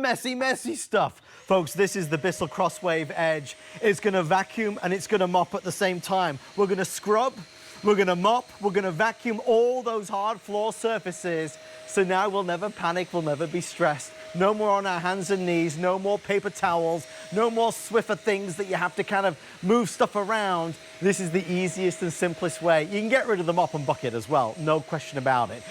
messy, messy stuff. Folks, this is the Bissell CrossWave Edge. It's gonna vacuum and it's gonna mop at the same time. We're gonna scrub, we're gonna mop, we're gonna vacuum all those hard floor surfaces. So now we'll never panic, we'll never be stressed. No more on our hands and knees, no more paper towels, no more Swiffer things that you have to kind of move stuff around. This is the easiest and simplest way. You can get rid of the mop and bucket as well, no question about it.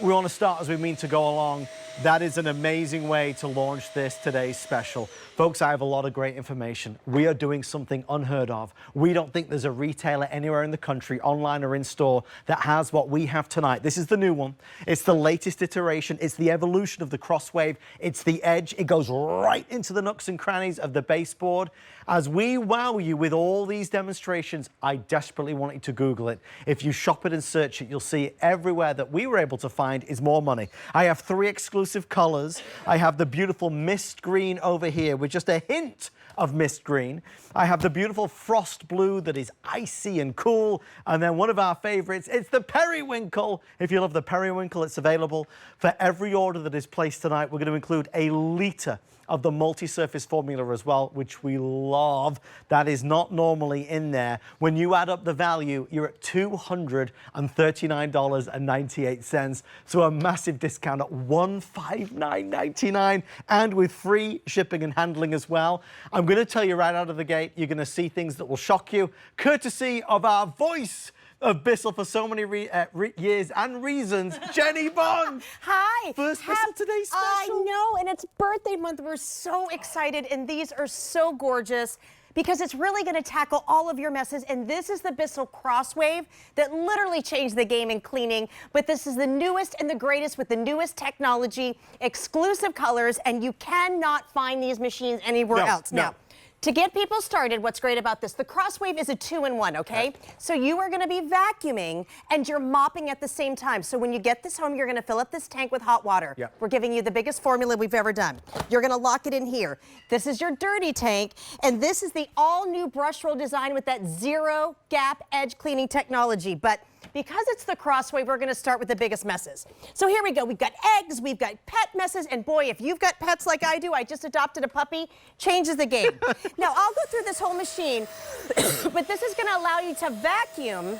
We want to start as we mean to go along. That is an amazing way to launch this today's special. Folks, I have a lot of great information. We are doing something unheard of. We don't think there's a retailer anywhere in the country, online or in store, that has what we have tonight. This is the new one. It's the latest iteration. It's the evolution of the CrossWave. It's the Edge. It goes right into the nooks and crannies of the baseboard. As we wow you with all these demonstrations, I desperately want you to Google it. If you shop it and search it, you'll see everywhere that we were able to find is more money. I have 3 exclusive colors. I have the beautiful mist green over here with just a hint of mist green. I have the beautiful frost blue that is icy and cool. And then one of our favorites, it's the periwinkle. If you love the periwinkle, it's available. For every order that is placed tonight, we're going to include a liter of the multi-surface formula as well, which we love. That is not normally in there. When you add up the value, you're at $239.98. So a massive discount at $159.99 and with free shipping and handling as well. I'm going to tell you right out of the gate, you're going to see things that will shock you, courtesy of our voice of Bissell for so many years and reasons, Jenny Bond. Hi. First Bissell Today special. I know, and it's birthday month. We're so excited, and these are so gorgeous because it's really going to tackle all of your messes. And this is the Bissell CrossWave that literally changed the game in cleaning. But this is the newest and the greatest with the newest technology, exclusive colors, and you cannot find these machines anywhere else. No. Now, to get people started, what's great about this, the CrossWave is a 2-in-1, okay? So you are gonna be vacuuming and you're mopping at the same time. So when you get this home, you're gonna fill up this tank with hot water. We're giving you the biggest formula we've ever done. You're gonna lock it in here. This is your dirty tank, and this is the all-new brush roll design with that ZeroGap Edge Cleaning Technology. But because it's the CrossWave, we're going to start with the biggest messes. So here we go. We've got eggs, we've got pet messes, and boy, if you've got pets like I do, I just adopted a puppy, changes the game. Now, I'll go through this whole machine, but this is going to allow you to vacuum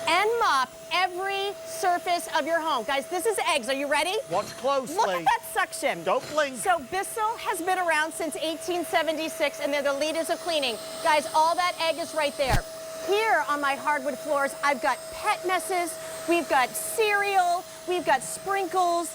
and mop every surface of your home. Guys, this is eggs. Are you ready? Watch closely. Look at that suction. Don't blink. So Bissell has been around since 1876, and they're the leaders of cleaning. Guys, all that egg is right there. Here on my hardwood floors, I've got pet messes, we've got cereal, we've got sprinkles.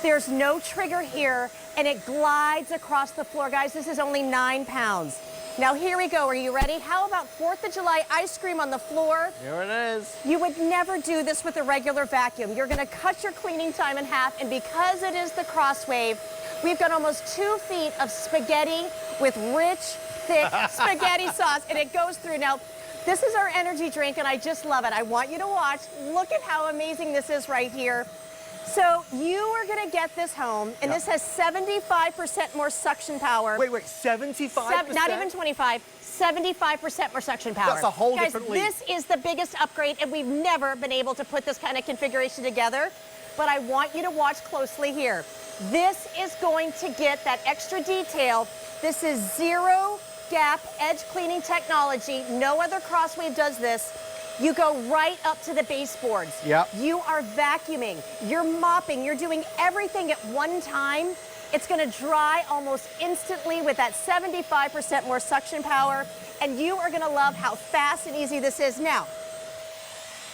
There's no trigger here, and it glides across the floor. Guys, this is only 9 pounds. Now here we go. Are you ready? How about 4th of July ice cream on the floor? Here it is. You would never do this with a regular vacuum. You're gonna cut your cleaning time in half, and because it is the CrossWave, we've got almost 2 feet of spaghetti with rich, thick spaghetti sauce, and it goes through. Now, this is our energy drink, and I just love it. I want you to watch. Look at how amazing this is right here. So you are going to get this home, and this has 75% more suction power. Wait, 75%? Not even 25. 75% more suction power. That's a whole different league. This is the biggest upgrade, and we've never been able to put this kind of configuration together. But I want you to watch closely here. This is going to get that extra detail. This is ZeroGap Edge Cleaning Technology. No other CrossWave does this. You go right up to the baseboards. You are vacuuming, you're mopping, you're doing everything at one time. It's gonna dry almost instantly with that 75% more suction power, and you are gonna love how fast and easy this is. Now,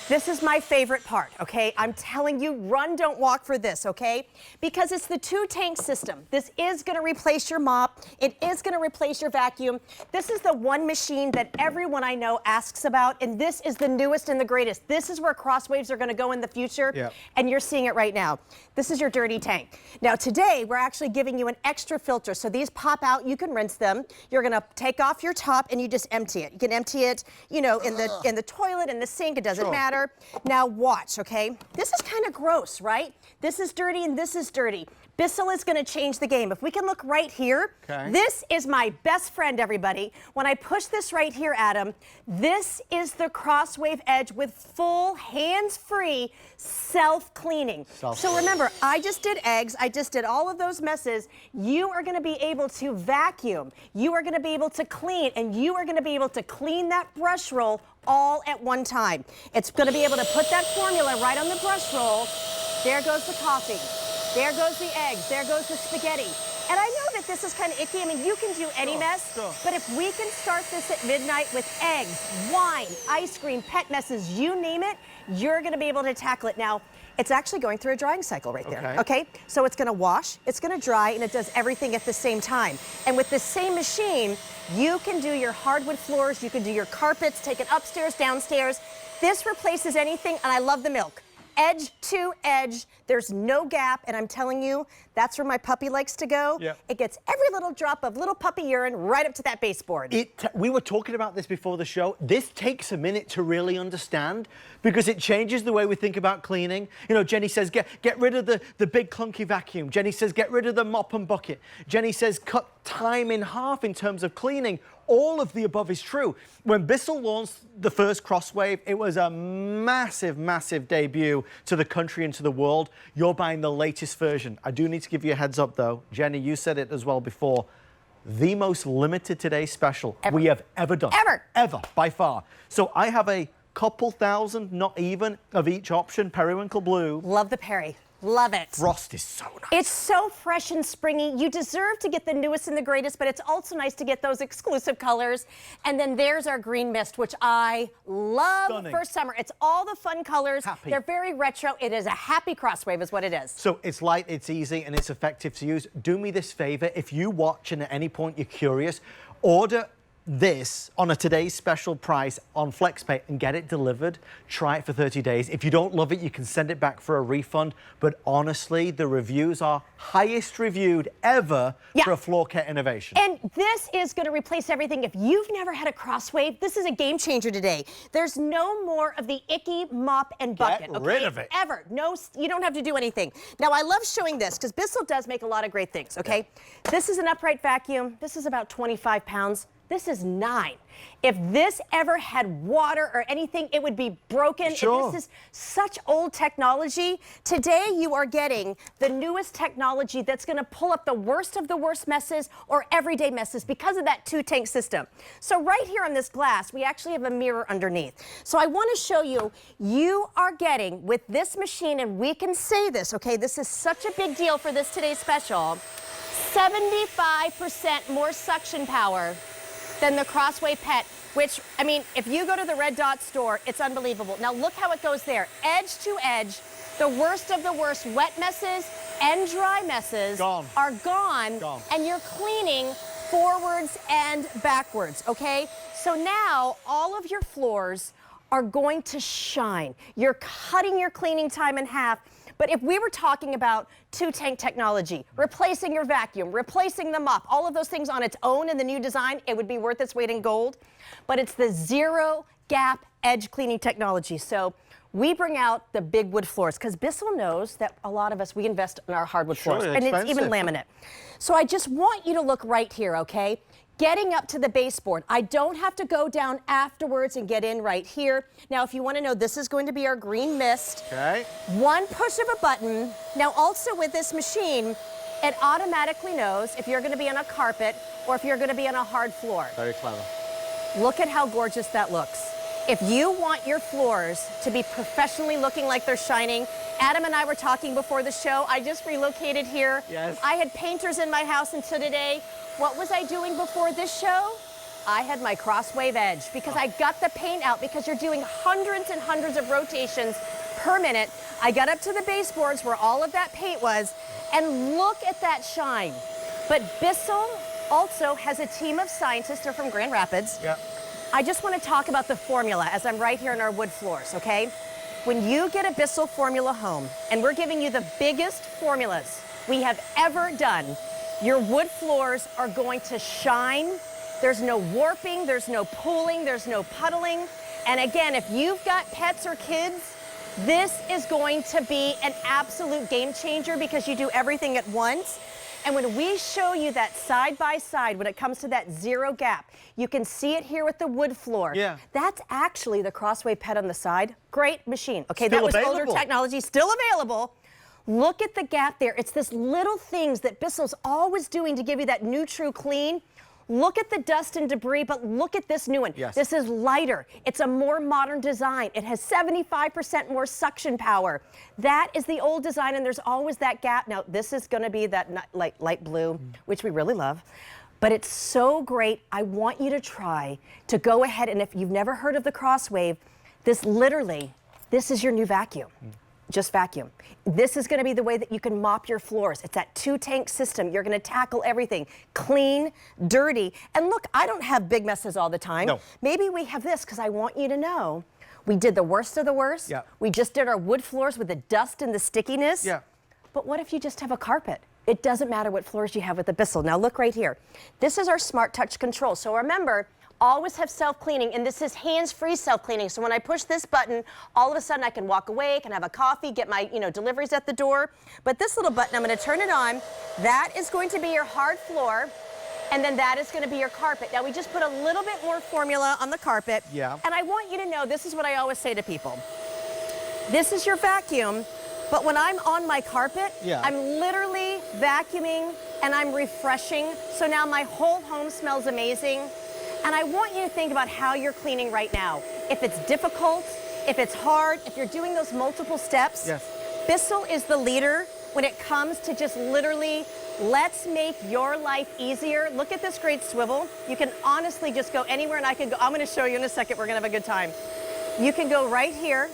this is my favorite part, okay? I'm telling you, run, don't walk for this, okay? Because it's the 2-tank system. This is gonna replace your mop. It is gonna replace your vacuum. This is the one machine that everyone I know asks about, and this is the newest and the greatest. This is where CrossWaves are gonna go in the future, and you're seeing it right now. This is your dirty tank. Now today, we're actually giving you an extra filter. So these pop out, you can rinse them. You're gonna take off your top and you just empty it. You can empty it, you know, in the toilet, in the sink, it doesn't matter. Now watch, okay? This is kind of gross, right? This is dirty and this is dirty. Bissell is going to change the game. If we can look right here, this is my best friend, everybody. When I push this right here, Adam, this is the CrossWave Edge with full hands-free self-cleaning. So remember, I just did eggs. I just did all of those messes. You are going to be able to vacuum. You are going to be able to clean, and you are going to be able to clean that brush roll all at one time. It's going to be able to put that formula right on the brush roll. There goes the coffee. There goes the eggs. There goes the spaghetti. And I know that this is kind of icky. I mean, you can do any mess, but if we can start this at midnight with eggs, wine, ice cream, pet messes, you name it, you're going to be able to tackle it. Now, it's actually going through a drying cycle right there, okay? So it's going to wash, it's going to dry, and it does everything at the same time. And with this same machine, you can do your hardwood floors, you can do your carpets, take it upstairs, downstairs. This replaces anything, and I love the milk. Edge to edge, there's no gap, and I'm telling you, that's where my puppy likes to go. It gets every little drop of little puppy urine right up to that baseboard. We were talking about this before the show. This takes a minute to really understand because it changes the way we think about cleaning. You know, Jenny says, get rid of the big clunky vacuum. Jenny says, get rid of the mop and bucket. Jenny says, cut time in half in terms of cleaning. All of the above is true. When Bissell launched the first CrossWave, it was a massive, massive debut to the country and to the world. You're buying the latest version. I do need to give you a heads up, though. Jenny, you said it as well before. The most limited today special we have ever done. Ever, by far. So I have a couple thousand, not even, of each option. Periwinkle blue. Love the Peri. Love it. Frost is so nice. It's so fresh and springy. You deserve to get the newest and the greatest, but it's also nice to get those exclusive colors. And then there's our green mist, which I love for summer. It's all the fun colors. They're very retro. It is a happy CrossWave is what it is. So it's light, it's easy, and it's effective to use. Do me this favor. If you watch and at any point you're curious, order this on a today's special price on FlexPay and get it delivered. Try it for 30 days. If you don't love it, you can send it back for a refund. But honestly, the reviews are highest reviewed ever for a floor care innovation. And this is going to replace everything. If you've never had a CrossWave, this is a game changer today. There's no more of the icky mop and bucket. Get rid of it. Ever. No, you don't have to do anything. Now, I love showing this because Bissell does make a lot of great things, okay? This is an upright vacuum. This is about 25 pounds. This is 9. If this ever had water or anything, it would be broken. This is such old technology. Today, you are getting the newest technology that's going to pull up the worst of the worst messes or everyday messes because of that 2-tank system. So right here on this glass, we actually have a mirror underneath. So I want to show you, you are getting with this machine, and we can say this, okay? This is such a big deal for this today's special. 75% more suction power than the CrossWave Pet, which, I mean, if you go to the Red Dot store, it's unbelievable. Now look how it goes there. Edge to edge, the worst of the worst wet messes and dry messes are gone, and you're cleaning forwards and backwards, okay? So now all of your floors are going to shine. You're cutting your cleaning time in half. But if we were talking about 2-tank technology, replacing your vacuum, replacing the mop, all of those things on its own in the new design, it would be worth its weight in gold. But it's the ZeroGap Edge Cleaning Technology. So we bring out the big wood floors because Bissell knows that a lot of us, we invest in our hardwood floors, and it's even laminate. So I just want you to look right here, okay? Getting up to the baseboard. I don't have to go down afterwards and get in right here. Now, if you want to know, this is going to be our green mist. One push of a button. Now, also with this machine, it automatically knows if you're going to be on a carpet or if you're going to be on a hard floor. Very clever. Look at how gorgeous that looks. If you want your floors to be professionally looking like they're shining, Adam and I were talking before the show. I just relocated here. I had painters in my house until today. What was I doing before this show? I had my CrossWave Edge because I got the paint out because you're doing hundreds and hundreds of rotations per minute. I got up to the baseboards where all of that paint was, and look at that shine. But Bissell also has a team of scientists. They're from Grand Rapids. I just want to talk about the formula as I'm right here on our wood floors, okay? When you get a Bissell formula home, and we're giving you the biggest formulas we have ever done, your wood floors are going to shine. There's no warping, there's no pooling, there's no puddling. And again, if you've got pets or kids, This is going to be an absolute game changer because you do everything at once. And when we show you that side by side, when it comes to that zero gap, you can see it here with the wood floor. Yeah. That's actually the CrossWave pet on the side. Great machine. Okay, Still that was available. older technology, still available. Look at the gap there. It's this little things that Bissell's always doing to give you that new true clean. Look at the dust and debris, but look at this new one. Yes. This is lighter. It's a more modern design. It has 75% more suction power. That is the old design, and there's always that gap. Now, this is going to be that light blue, which we really love. But it's so great. I want you to try to go ahead, and if you've never heard of the CrossWave, this is your new vacuum. Just vacuum. This is going to be the way that you can mop your floors. It's that 2-tank system. You're going to tackle everything. Clean, dirty. And look, I don't have big messes all the time. No. Maybe we have this because I want you to know we did the worst of the worst. Yeah. We just did our wood floors with the dust and the stickiness. Yeah. But what if you just have a carpet? It doesn't matter what floors you have with the Bissell. Now look right here. This is our smart touch control. So remember, always have self-cleaning, and this is hands-free self-cleaning. So when I push this button, all of a sudden I can walk away, can have a coffee, get my deliveries at the door. But this little button, I'm going to turn it on. That is going to be your hard floor, and then that is going to be your carpet. Now we just put a little bit more formula on the carpet. Yeah. And I want you to know, this is what I always say to people. This is your vacuum, but when I'm on my carpet, yeah, I'm literally vacuuming and I'm refreshing. So now my whole home smells amazing. And I want you to think about how you're cleaning right now. If it's difficult, if it's hard, if you're doing those multiple steps, yes, Bissell is the leader when it comes to just literally, let's make your life easier. Look at this great swivel. You can honestly just go anywhere, and I can go, I'm going to show you in a second, we're going to have a good time. You can go right here,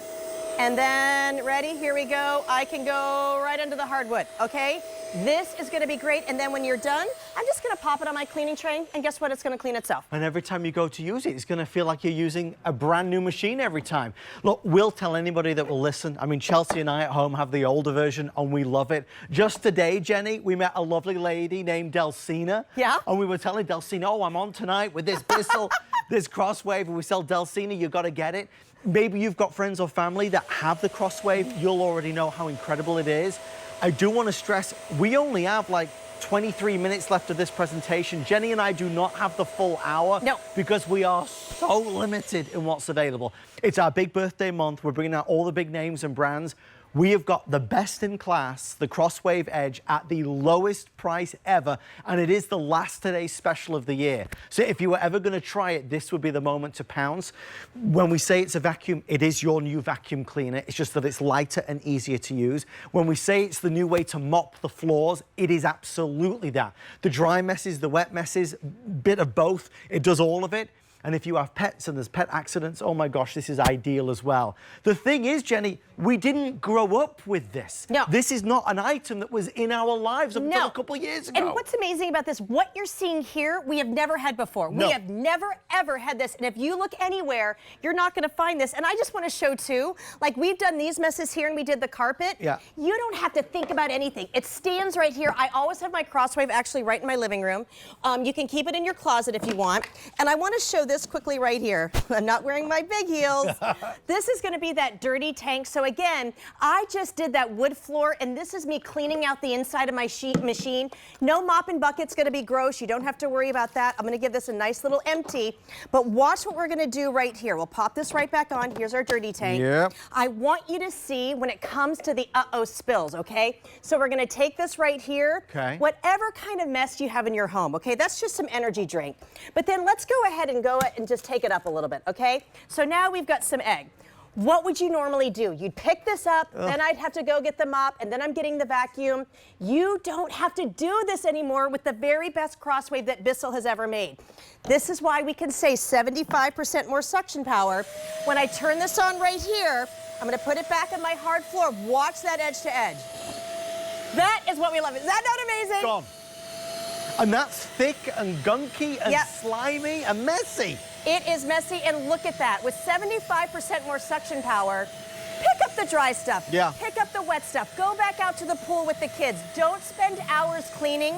and then, ready, here we go. I can go right under the hardwood, okay? This is going to be great, and then when you're done, I'm just going to pop it on my cleaning tray, and guess what? It's going to clean itself. And every time you go to use it, it's going to feel like you're using a brand new machine every time. Look, we'll tell anybody that will listen. I mean, Chelsea and I at home have the older version, and we love it. Just today, Jenny, we met a lovely lady named Delcina. Yeah? And we were telling Delcina, oh, I'm on tonight with this Bissell, this CrossWave, and we sell Delcina, you got to get it. Maybe you've got friends or family that have the CrossWave. You'll already know how incredible it is. I do want to stress, we only have like 23 minutes left of this presentation. Jenny and I do not have the full hour. No. Because we are so limited in what's available. It's our big birthday month. We're bringing out all the big names and brands. We have got the best in class, the CrossWave Edge, at the lowest price ever, and it is the last today's special of the year. So if you were ever going to try it, this would be the moment to pounce. When we say it's a vacuum, it is your new vacuum cleaner. It's just that it's lighter and easier to use. When we say it's the new way to mop the floors, it is absolutely that. The dry messes, the wet messes, bit of both, it does all of it. And if you have pets and there's pet accidents, oh my gosh, this is ideal as well. The thing is, Jenny, we didn't grow up with this. No. This is not an item that was in our lives until a couple years ago. And what's amazing about this, what you're seeing here, we have never had before. No. We have never, ever had this. And if you look anywhere, you're not going to find this. And I just want to show, too, like we've done these messes here and we did the carpet. Yeah. You don't have to think about anything. It stands right here. I always have my CrossWave actually right in my living room. You can keep it in your closet if you want. And I want to show this quickly right here. I'm not wearing my big heels. This is going to be that dirty tank. So again, I just did that wood floor, and this is me cleaning out the inside of my machine. No mopping bucket's going to be gross. You don't have to worry about that. I'm going to give this a nice little empty. But watch what we're going to do right here. We'll pop this right back on. Here's our dirty tank. Yep. I want you to see when it comes to the uh-oh spills, okay? So we're going to take this right here. Okay. Whatever kind of mess you have in your home, okay? That's just some energy drink. But then let's go ahead and just take it up a little bit, okay? So now we've got some egg. What would you normally do? You'd pick this up, then I'd have to go get the mop, and then I'm getting the vacuum. You don't have to do this anymore with the very best CrossWave that Bissell has ever made. This is why we can say 75% more suction power. When I turn this on right here, I'm going to put it back on my hard floor. Watch that edge to edge. That is what we love. Is that not amazing? Gone. And that's thick and gunky and Yep. slimy and messy. It is messy, and look at that. With 75% more suction power, pick up the dry stuff. Yeah. Pick up the wet stuff. Go back out to the pool with the kids. Don't spend hours cleaning.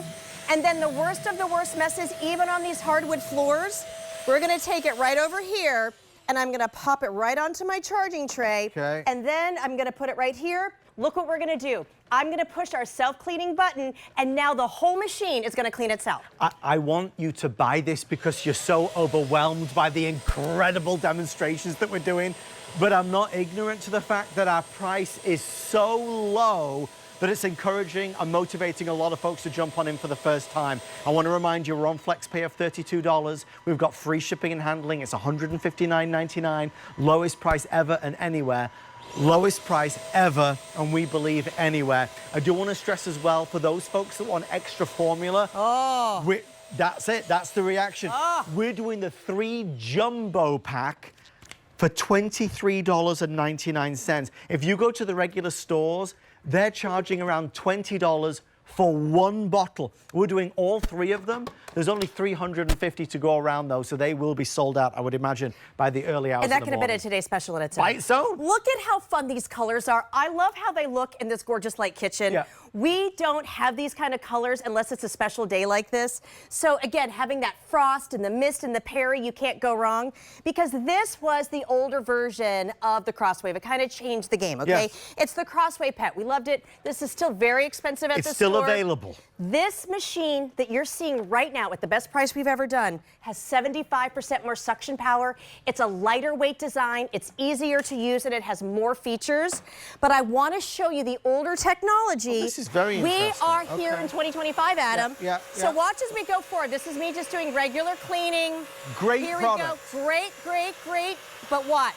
And then the worst of the worst messes, even on these hardwood floors, we're going to take it right over here, and I'm gonna pop it right onto my charging tray. Okay. And then I'm gonna put it right here. Look what we're gonna do. I'm gonna push our self-cleaning button, and now the whole machine is gonna clean itself. I want you to buy this because you're so overwhelmed by the incredible demonstrations that we're doing, but I'm not ignorant to the fact that our price is so low that it's encouraging and motivating a lot of folks to jump on in for the first time. I want to remind you, we're on FlexPay of $32. We've got free shipping and handling. It's $159.99, lowest price ever and anywhere. Lowest price ever, and we believe anywhere. I do want to stress as well, for those folks that want extra formula, that's it, that's the reaction. We're doing the 3 jumbo pack for $23.99. If you go to the regular stores, they're charging around $20 for 1 bottle. We're doing all 3 of them. There's only 350 to go around though, so they will be sold out, I would imagine, by the early hours of the morning. And that could have been a today's special in its own. Right, so? Look at how fun these colors are. I love how they look in this gorgeous light kitchen. Yeah. We don't have these kind of colors unless it's a special day like this. So again, having that frost and the mist and the Perry, you can't go wrong, because this was the older version of the CrossWave. It kind of changed the game, okay? Yes. It's the CrossWave Pet. We loved it. This is still very expensive at the store. It's still available. This machine that you're seeing right now at the best price we've ever done has 75% more suction power. It's a lighter weight design. It's easier to use, and it has more features. But I want to show you the older technology. This is very interesting. We are here in 2025, Adam. Yeah. So watch as we go forward. This is me just doing regular cleaning. Great Here product. we go. Great, great, great. But watch.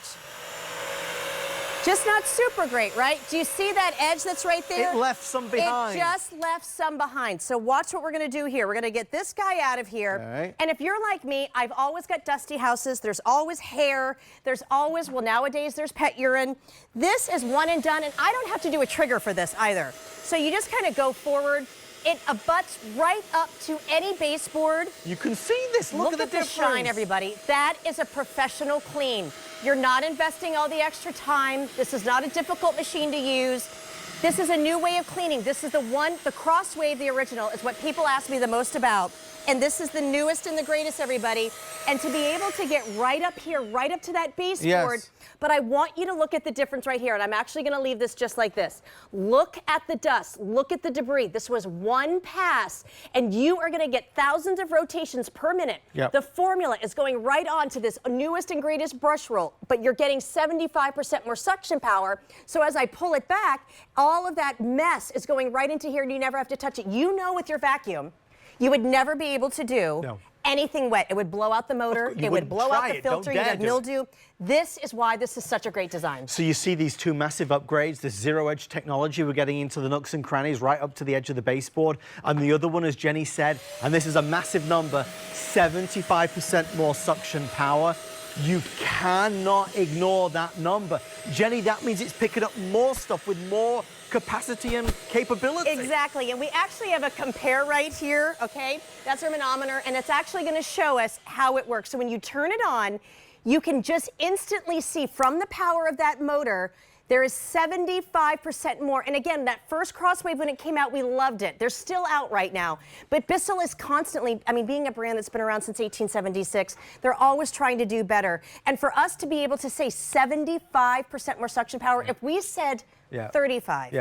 Just not super great, right? Do you see that edge that's right there? It left some behind. It just left some behind. So watch what we're gonna do here. We're gonna get this guy out of here. Right. And if you're like me, I've always got dusty houses. There's always hair. There's always, well, nowadays there's pet urine. This is one and done, and I don't have to do a trigger for this either. So you just kind of go forward. It abuts right up to any baseboard. You can see this. Look at the difference. Shine, everybody. That is a professional clean. You're not investing all the extra time. This is not a difficult machine to use. This is a new way of cleaning. This is the CrossWave, the original, is what people ask me the most about. And this is the newest and the greatest, everybody. And to be able to get right up here, right up to that baseboard. Yes. But I want you to look at the difference right here. And I'm actually going to leave this just like this. Look at the dust. Look at the debris. This was one pass. And you are going to get thousands of rotations per minute. Yep. The formula is going right on to this newest and greatest brush roll. But you're getting 75% more suction power. So as I pull it back, all of that mess is going right into here, and you never have to touch it. You know, with your vacuum, you would never be able to do anything wet. It would blow out the motor. It would blow out the filter. You'd have mildew. This is why this is such a great design. So you see these 2 massive upgrades, this Zero Edge technology. We're getting into the nooks and crannies right up to the edge of the baseboard. And the other one, as Jenny said, and this is a massive number, 75% more suction power. You cannot ignore that number. Jenny, that means it's picking up more stuff with more capacity and capability. Exactly, and we actually have a compare right here, okay? That's our manometer, and it's actually gonna show us how it works. So when you turn it on, you can just instantly see from the power of that motor, there is 75% more. And again, that first CrossWave, when it came out, we loved it. They're still out right now. But Bissell is constantly, I mean, being a brand that's been around since 1876, they're always trying to do better. And for us to be able to say 75% more suction power, if we said 35,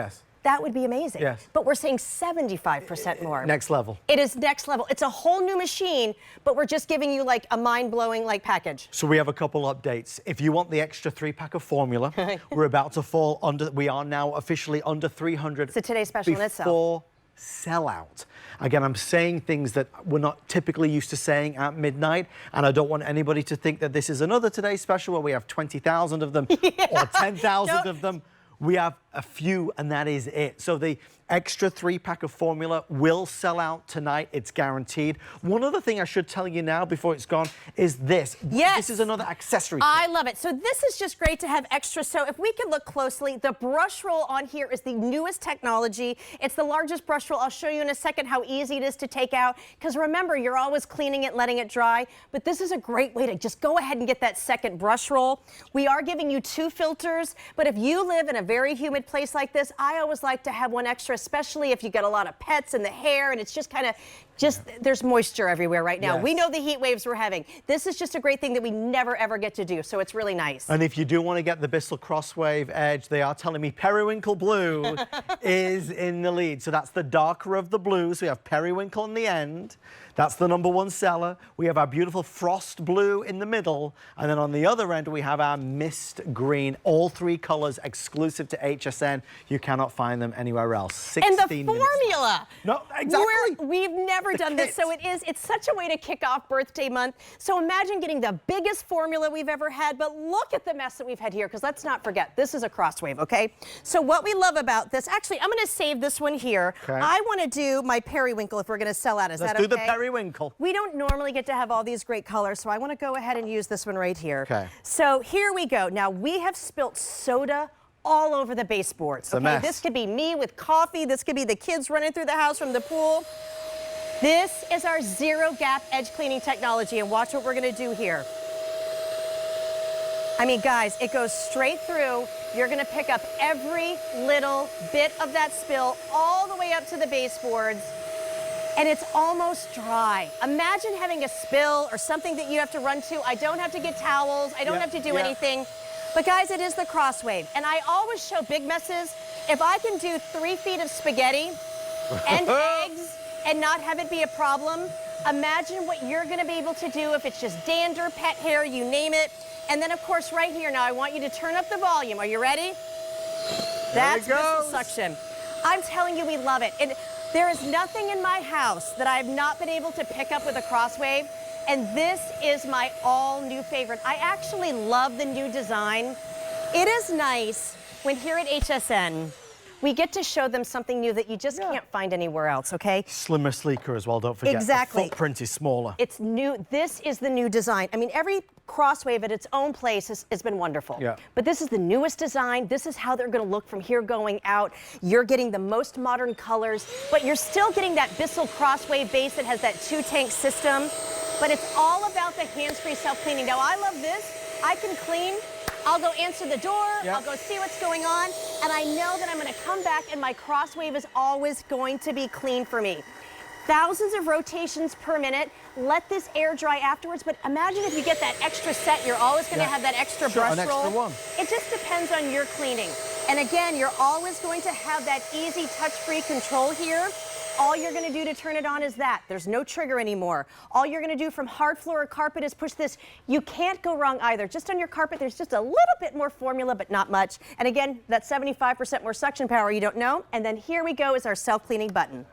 that would be amazing. Yes. But we're saying 75% more. Next level. It is next level. It's a whole new machine, but we're just giving you like a mind-blowing package. So we have a couple updates. If you want the extra 3-pack of formula, we're about to fall under, we are now officially under 300. It's a today's special in itself. Before sellout. Again, I'm saying things that we're not typically used to saying at midnight, and I don't want anybody to think that this is another today's special where we have 20,000 of them or 10,000 of them. We have a few, and that is it. So the extra 3-pack of formula will sell out tonight. It's guaranteed. One other thing I should tell you now before it's gone is this. Yes. This is another accessory. I love it. So this is just great to have extra. So if we can look closely, the brush roll on here is the newest technology. It's the largest brush roll. I'll show you in a second how easy it is to take out. Because remember, you're always cleaning it, letting it dry. But this is a great way to just go ahead and get that second brush roll. We are giving you 2 filters. But if you live in a very humid place like this, I always like to have one extra, especially if you get a lot of pets in the hair and it's just kind of Just, there's moisture everywhere right now. Yes. We know the heat waves we're having. This is just a great thing that we never ever get to do, so it's really nice. And if you do want to get the Bissell CrossWave Edge, they are telling me periwinkle blue is in the lead. So that's the darker of the blues. We have periwinkle in the end. That's the #1 seller. We have our beautiful frost blue in the middle. And then on the other end, we have our mist green. All 3 colors exclusive to HSN. You cannot find them anywhere else. 16 and the formula. No, exactly. We've never done this, so it's such a way to kick off birthday month. So imagine getting the biggest formula we've ever had, but look at the mess that we've had here, because let's not forget, this is a CrossWave, okay? So what we love about this, actually, I'm going to save this one here. Okay. I want to do my periwinkle if we're going to sell out. Is that okay? Let's do the periwinkle. We don't normally get to have all these great colors, so I want to go ahead and use this one right here. Okay. So here we go. Now, we have spilt soda all over the baseboards. Okay, this could be me with coffee. This could be the kids running through the house from the pool. This is our ZeroGap Edge Cleaning Technology, and watch what we're going to do here. I mean, guys, it goes straight through. You're going to pick up every little bit of that spill all the way up to the baseboards, and it's almost dry. Imagine having a spill or something that you have to run to. I don't have to get towels. I don't have to do anything. But guys, it is the CrossWave, and I always show big messes. If I can do 3 feet of spaghetti and eggs and not have it be a problem, imagine what you're going to be able to do if it's just dander, pet hair, you name it. And then, of course, right here now, I want you to turn up the volume. Are you ready? That's Bissell suction. I'm telling you, we love it. And there is nothing in my house that I've not been able to pick up with a CrossWave. And this is my all-new favorite. I actually love the new design. It is nice when here at HSN, we get to show them something new that you just can't find anywhere else, okay? Slimmer, sleeker as well, don't forget. Exactly. The footprint is smaller. It's new. This is the new design. I mean, every CrossWave at its own place has been wonderful. Yeah. But this is the newest design. This is how they're going to look from here going out. You're getting the most modern colors, but you're still getting that Bissell CrossWave base that has that 2-tank system. But it's all about the hands-free self-cleaning. Now, I love this. I can clean. I'll go answer the door. I'll go see what's going on. And I know that I'm going to come back and my CrossWave is always going to be clean for me. Thousands of rotations per minute. Let this air dry afterwards. But imagine if you get that extra set, you're always going to have that extra brush roll. Extra one. It just depends on your cleaning. And again, you're always going to have that easy touch-free control here. All you're going to do to turn it on is that. There's no trigger anymore. All you're going to do from hard floor or carpet is push this. You can't go wrong either. Just on your carpet, there's just a little bit more formula, but not much. And again, that 75% more suction power you don't know. And then here we go is our self-cleaning button.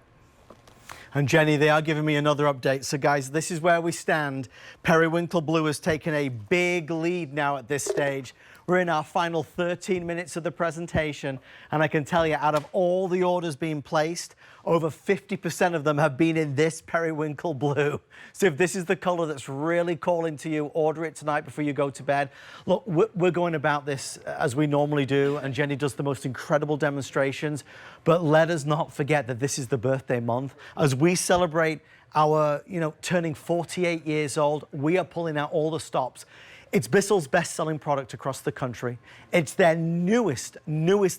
And Jenny, they are giving me another update. So guys, this is where we stand. Periwinkle Blue has taken a big lead now at this stage. We're in our final 13 minutes of the presentation, and I can tell you, out of all the orders being placed, over 50% of them have been in this periwinkle blue. So if this is the color that's really calling to you, order it tonight before you go to bed. Look, we're going about this as we normally do, and Jenny does the most incredible demonstrations, but let us not forget that this is the birthday month. As we celebrate our, turning 48 years old, we are pulling out all the stops. It's Bissell's best-selling product across the country. It's their newest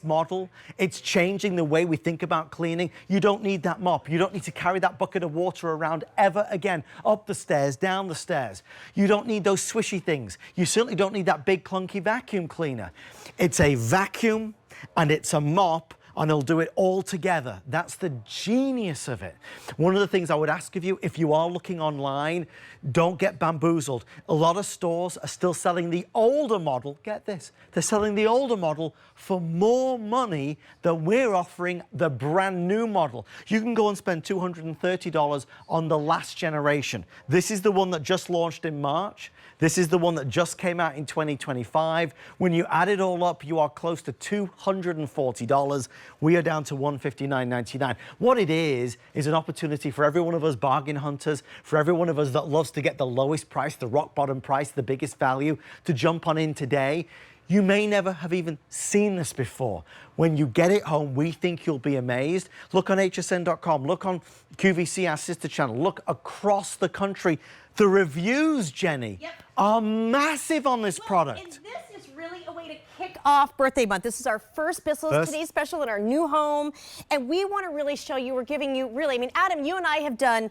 model. It's changing the way we think about cleaning. You don't need that mop. You don't need to carry that bucket of water around ever again, up the stairs, down the stairs. You don't need those swishy things. You certainly don't need that big clunky vacuum cleaner. It's a vacuum and it's a mop, and they'll do it all together. That's the genius of it. One of the things I would ask of you, if you are looking online, don't get bamboozled. A lot of stores are still selling the older model. Get this, they're selling the older model for more money than we're offering the brand new model. You can go and spend $230 on the last generation. This is the one that just launched in March. This is the one that just came out in 2025. When you add it all up, you are close to $240. We are down to $159.99. What it is an opportunity for every one of us bargain hunters, for every one of us that loves to get the lowest price, the rock bottom price, the biggest value, to jump on in today. You may never have even seen this before. When you get it home, we think you'll be amazed. Look on hsn.com, look on QVC, our sister channel, look across the country. The reviews, Jenny, are massive on this product. And this is really a way to kick off birthday month. This is our first Bissell's Today special in our new home. And we want to really show you, we're giving you really, Adam, you and I have done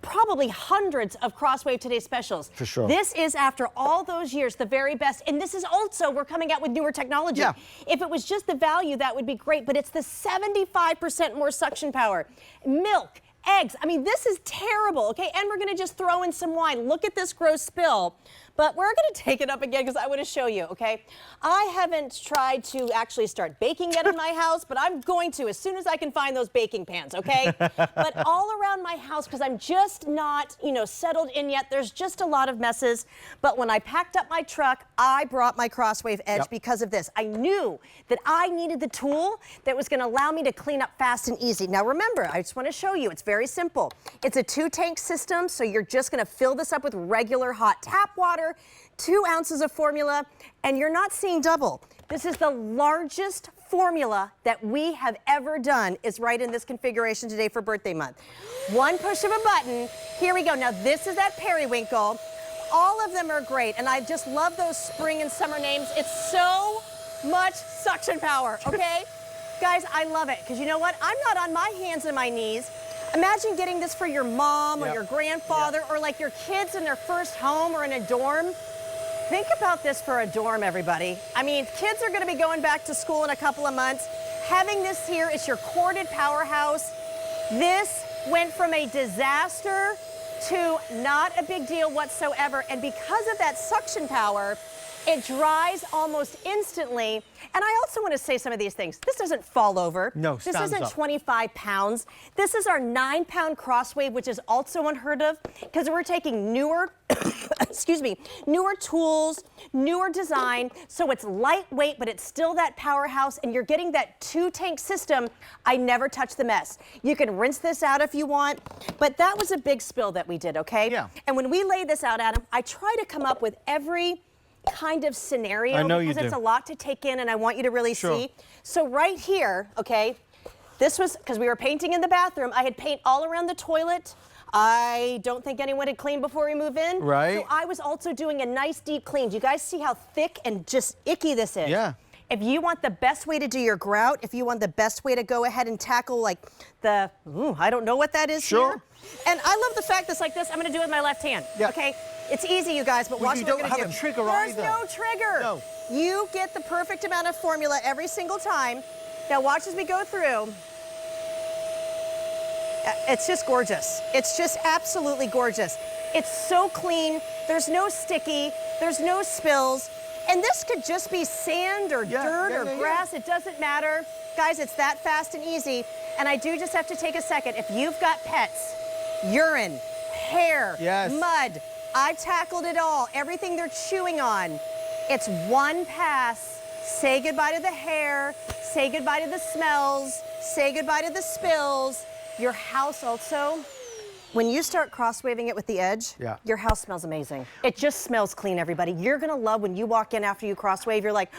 probably hundreds of CrossWave Today specials. For sure. This is, after all those years, the very best. And this is also, we're coming out with newer technology. Yeah. If it was just the value, that would be great, but it's the 75% more suction power. Milk, eggs, I mean, this is terrible, okay? And we're gonna just throw in some wine. Look at this gross spill. But we're gonna take it up again because I wanna show you, okay? I haven't tried to actually start baking yet in my house, but I'm going to as soon as I can find those baking pans, okay? But all around my house, because I'm just not, you know, settled in yet, there's just a lot of messes. But when I packed up my truck, I brought my CrossWave Edge because of this. I knew that I needed the tool that was gonna allow me to clean up fast and easy. Now remember, I just wanna show you, it's very simple. It's a 2-tank system, so you're just gonna fill this up with regular hot tap water, 2 ounces of formula, and you're not seeing double. This is the largest formula that we have ever done, is right in this configuration today for birthday month. One push of a button, here we go. Now this is that periwinkle. All of them are great, and I just love those spring and summer names. It's so much suction power, okay? Guys, I love it, because you know what? I'm not on my hands and my knees. Imagine getting this for your mom or your grandfather or like your kids in their first home or in a dorm. Think about this for a dorm, everybody. I mean, kids are going to be going back to school in a couple of months. Having this here is your corded powerhouse. This went from a disaster to not a big deal whatsoever. And because of that suction power, it dries almost instantly. And I also want to say some of these things. This doesn't fall over. No, this stands isn't up. 25 pounds. This is our 9-pound CrossWave, which is also unheard of because we're taking newer, excuse me, newer tools, newer design. So it's lightweight, but it's still that powerhouse, and you're getting that 2-tank system. I never touch the mess. You can rinse this out if you want, but that was a big spill that we did, okay? Yeah. And when we lay this out, Adam, I try to come up with every kind of scenario, I know you because it's do. a lot to take in and I want you to really Sure. see. So right here, okay, this was, because we were painting in the bathroom, I had paint all around the toilet. I don't think anyone had cleaned before we move in. Right. So I was also doing a nice deep clean. Do you guys see how thick and just icky this is? Yeah. If you want the best way to do your grout, if you want the best way to go ahead and tackle like the, I don't know what that is here. And I love the fact that's like this. I'm gonna do it with my left hand, okay? It's easy, you guys, but watch you what we're don't gonna have do. a trigger There's either. no trigger. No. You get the perfect amount of formula every single time. Now watch as we go through. It's just gorgeous. It's just absolutely gorgeous. It's so clean. There's no sticky. There's no spills. And this could just be sand or dirt or grass. It doesn't matter. Guys, it's that fast and easy. And I do just have to take a second. If you've got pets, urine, hair, mud, I've tackled it all. Everything they're chewing on. It's one pass. Say goodbye to the hair. Say goodbye to the smells. Say goodbye to the spills. Your house also, when you start cross-waving it with the Edge, your house smells amazing. It just smells clean, everybody. You're gonna love when you walk in after you cross-wave, you're like,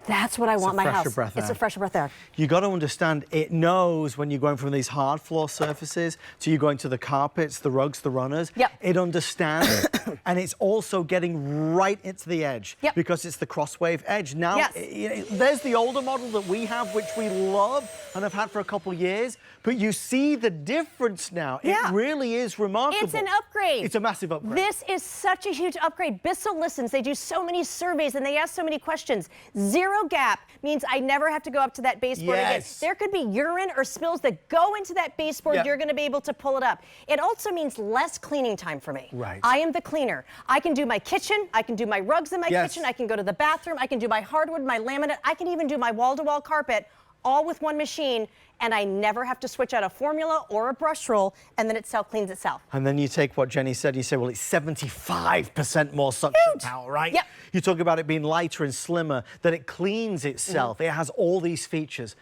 that's what I want my house. It's a fresher breath air. You got to understand, it knows when you're going from these hard floor surfaces to you're going to the carpets, the rugs, the runners. It understands, and it's also getting right into the edge because it's the CrossWave Edge. Now, there's the older model that we have, which we love and have had for a couple years, but you see the difference now. It really is remarkable. It's an upgrade. It's a massive upgrade. This is such a huge upgrade. Bissell listens. They do so many surveys and they ask so many questions. ZeroGap means I never have to go up to that baseboard again. There could be urine or spills that go into that baseboard. You're going to be able to pull it up. It also means less cleaning time for me. I am the cleaner. I can do my kitchen. I can do my rugs in my kitchen. I can go to the bathroom. I can do my hardwood, my laminate. I can even do my wall-to-wall carpet, all with one machine, and I never have to switch out a formula or a brush roll, and then it self-cleans itself. And then you take what Jenny said, you say, well, it's 75% more suction power, right? You talk about it being lighter and slimmer, that it cleans itself. It has all these features.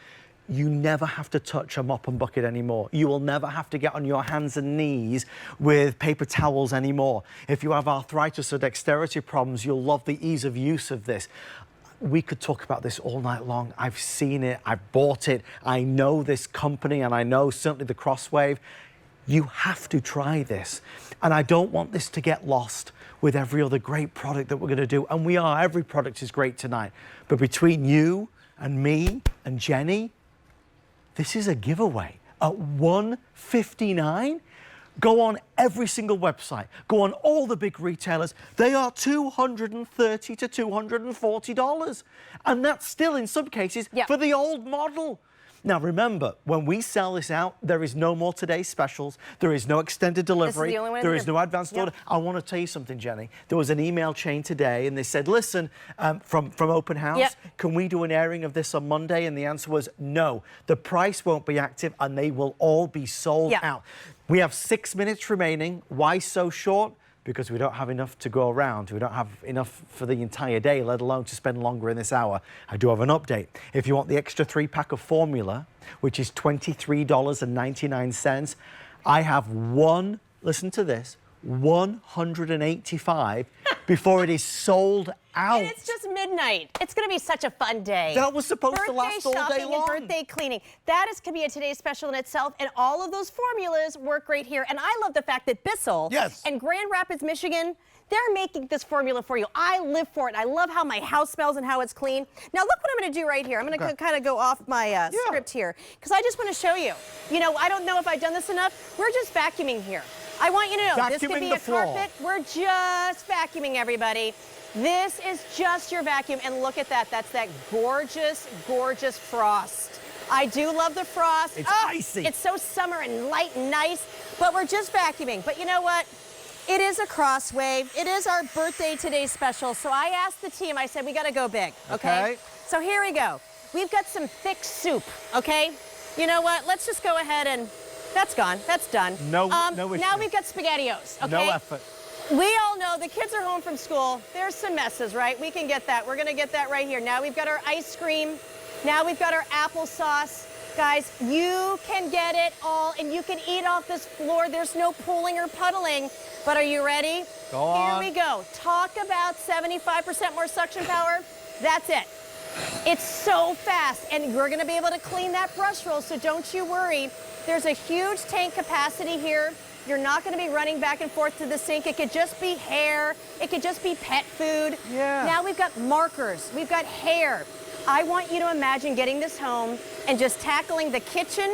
You never have to touch a mop and bucket anymore. You will never have to get on your hands and knees with paper towels anymore. If you have arthritis or dexterity problems, you'll love the ease of use of this. We could talk about this all night long. I've seen it, I've bought it, I know this company, and I know certainly the CrossWave. You have to try this. And I don't want this to get lost with every other great product that we're gonna do. And we are, every product is great tonight. But between you and me and Jenny, this is a giveaway. At $159, Go on every single website. Go on all the big retailers. They are $230 to $240. And that's still, in some cases, for the old model. Now, remember, when we sell this out, there is no more today's specials. There is no extended delivery. There is no advanced order. I want to tell you something, Jenny. There was an email chain today, and they said, listen, from Open House, can we do an airing of this on Monday? And the answer was no. The price won't be active, and they will all be sold out. We have 6 minutes remaining. Why so short? Because we don't have enough to go around. We don't have enough for the entire day, let alone to spend longer in this hour. I do have an update. If you want the extra 3-pack of formula, which is $23.99, I have one, listen to this, 185 before it is sold out. And it's just midnight. It's going to be such a fun day. That was supposed to last all day long. Birthday shopping and birthday cleaning. That is going to be a today's special in itself, and all of those formulas work right here. And I love the fact that Bissell and Grand Rapids, Michigan, they're making this formula for you. I live for it. I love how my house smells and how it's clean. Now look what I'm going to do right here. I'm going to kind of go off my script here, because I just want to show you. You know, I don't know if I've done this enough. We're just vacuuming here. I want you to know, this could be a carpet. We're just vacuuming, everybody. This is just your vacuum, and look at that. That's that gorgeous, gorgeous frost. I do love the frost. It's icy. It's so summer and light and nice, but we're just vacuuming. But you know what? It is a CrossWave. It is our birthday today special. So I asked the team, I said, we got to go big, okay? So here we go. We've got some thick soup, okay? You know what? Let's just go ahead and, that's gone. That's done. No issue. Now we've got SpaghettiOs, okay? No effort. We all know the kids are home from school. There's some messes, right? We can get that. We're going to get that right here. Now we've got our ice cream. Now we've got our applesauce. Guys, you can get it all, and you can eat off this floor. There's no pooling or puddling. But are you ready? Go on. Here we go. Talk about 75% more suction power. That's it. It's so fast, and we're going to be able to clean that brush roll, so don't you worry. There's a huge tank capacity here. You're not going to be running back and forth to the sink. It could just be hair. It could just be pet food. Now we've got markers. We've got hair. I want you to imagine getting this home and just tackling the kitchen,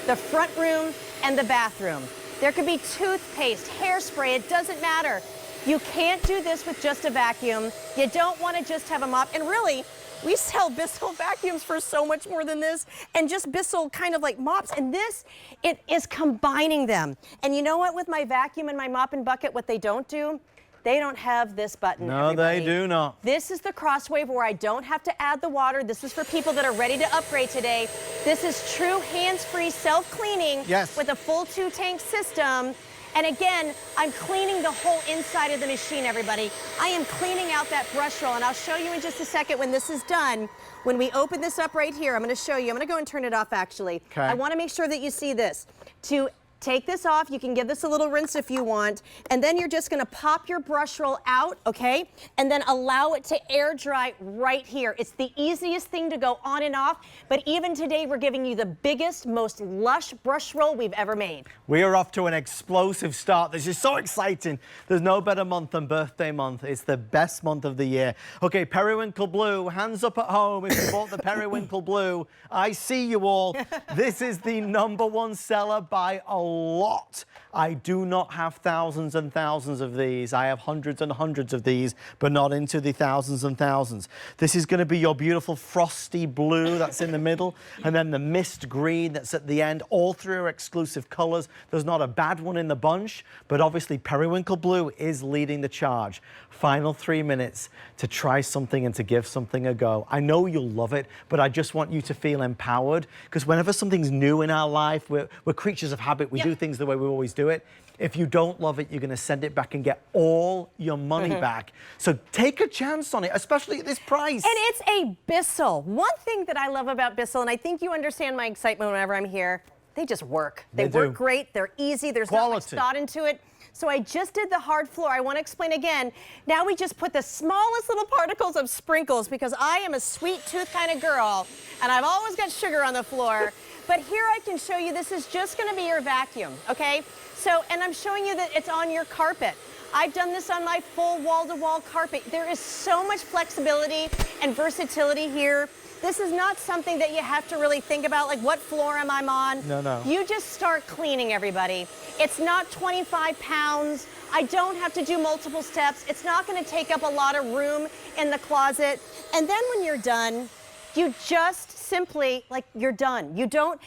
the front room, and the bathroom. There could be toothpaste, hairspray, it doesn't matter. You can't do this with just a vacuum. You don't want to just have a mop. And really, we sell Bissell vacuums for so much more than this, and just Bissell kind of like mops. And this, it is combining them. And you know what, with my vacuum and my mop and bucket, what they don't do? They don't have this button. No, they do not. This is the CrossWave where I don't have to add the water. This is for people that are ready to upgrade today. This is true hands-free self-cleaning with a full 2-tank system. And again, I'm cleaning the whole inside of the machine, everybody. I am cleaning out that brush roll, and I'll show you in just a second when this is done. When we open this up right here, I'm going to show you. I'm going to go and turn it off, actually. I want to make sure that you see this. To take this off, you can give this a little rinse if you want, and then you're just going to pop your brush roll out, okay, and then allow it to air dry right here. It's the easiest thing to go on and off, but even today we're giving you the biggest, most lush brush roll we've ever made. We are off to an explosive start. This is so exciting. There's no better month than birthday month. It's the best month of the year. Okay, Periwinkle Blue, hands up at home if you bought the Periwinkle Blue. I see you all. This is the #1 seller by a lot. I do not have thousands and thousands of these. I have hundreds and hundreds of these, but not into the thousands and thousands. This is going to be your beautiful frosty blue that's in the middle, and then the mist green that's at the end. All three are exclusive colors. There's not a bad one in the bunch, but obviously Periwinkle Blue is leading the charge. Final 3 minutes to try something and to give something a go. I know you'll love it, but I just want you to feel empowered, because whenever something's new in our life, we're creatures of habit. We do things the way we always do it. If you don't love it, you're going to send it back and get all your money back. So take a chance on it, especially at this price. And it's a Bissell. One thing that I love about Bissell, and I think you understand my excitement whenever I'm here, they just work. They work great. They're easy. There's not much thought into it. So I just did the hard floor. I want to explain again. Now we just put the smallest little particles of sprinkles, because I am a sweet tooth kind of girl, and I've always got sugar on the floor. But here I can show you, this is just going to be your vacuum, okay? So, and I'm showing you that it's on your carpet. I've done this on my full wall-to-wall carpet. There is so much flexibility and versatility here. This is not something that you have to really think about, like what floor am I on? No, no. You just start cleaning, everybody. It's not 25 pounds. I don't have to do multiple steps. It's not going to take up a lot of room in the closet. And then when you're done, you just simply, like, you're done. You don't,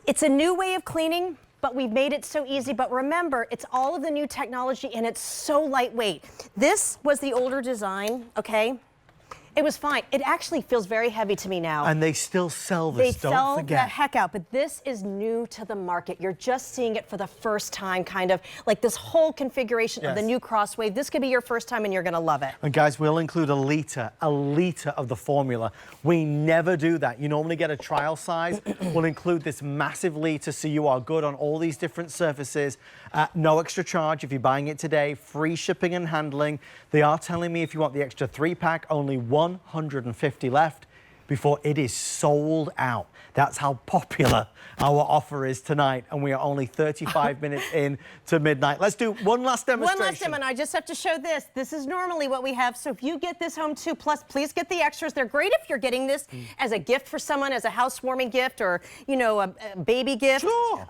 it's a new way of cleaning, but we've made it so easy. But remember, it's all of the new technology and it's so lightweight. This was the older design, okay? It was fine. It actually feels very heavy to me now. And they still sell this, They sell the heck out, but this is new to the market. You're just seeing it for the first time, kind of like this whole configuration of the new CrossWave. This could be your first time and you're gonna love it. And guys, we'll include a liter of the formula. We never do that. You normally get a trial size. We'll include this massive liter so you are good on all these different surfaces. No extra charge if you're buying it today. Free shipping and handling. They are telling me if you want the extra 3-pack, only 150 left before it is sold out. That's how popular our offer is tonight, and we are only 35 minutes in to midnight. Let's do one last demonstration. One last demo, and I just have to show this. This is normally what we have, so if you get this home too, plus please get the extras. They're great if you're getting this as a gift for someone, as a housewarming gift, or, you know, a baby gift. Sure.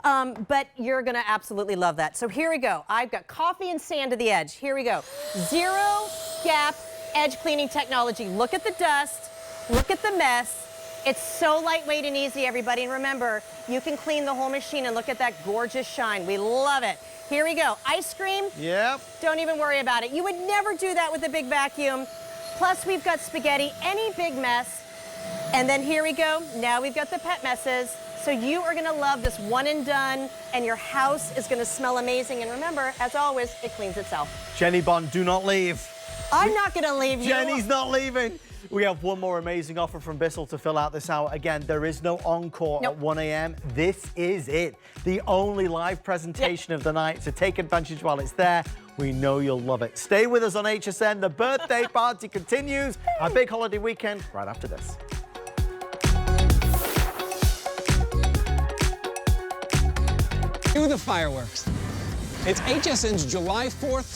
But you're gonna absolutely love that. So here we go. I've got coffee and sand to the edge. Here we go. ZeroGap Edge Cleaning Technology. Look at the dust. Look at the mess. It's so lightweight and easy, everybody. And remember, you can clean the whole machine and look at that gorgeous shine. We love it. Here we go. Ice cream. Yep. Don't even worry about it. You would never do that with a big vacuum. Plus, we've got spaghetti, any big mess. And then here we go. Now we've got the pet messes. So you are gonna love this one and done, and your house is gonna smell amazing. And remember, as always, it cleans itself. Jenny Bond, do not leave. I'm not gonna leave you. Jenny's not leaving. We have one more amazing offer from Bissell to fill out this hour. Again, there is no encore at 1 a.m. This is it. The only live presentation of the night, so take advantage while it's there. We know you'll love it. Stay with us on HSN. The birthday party continues. Our big holiday weekend right after this. Cue the fireworks. It's HSN's July 4th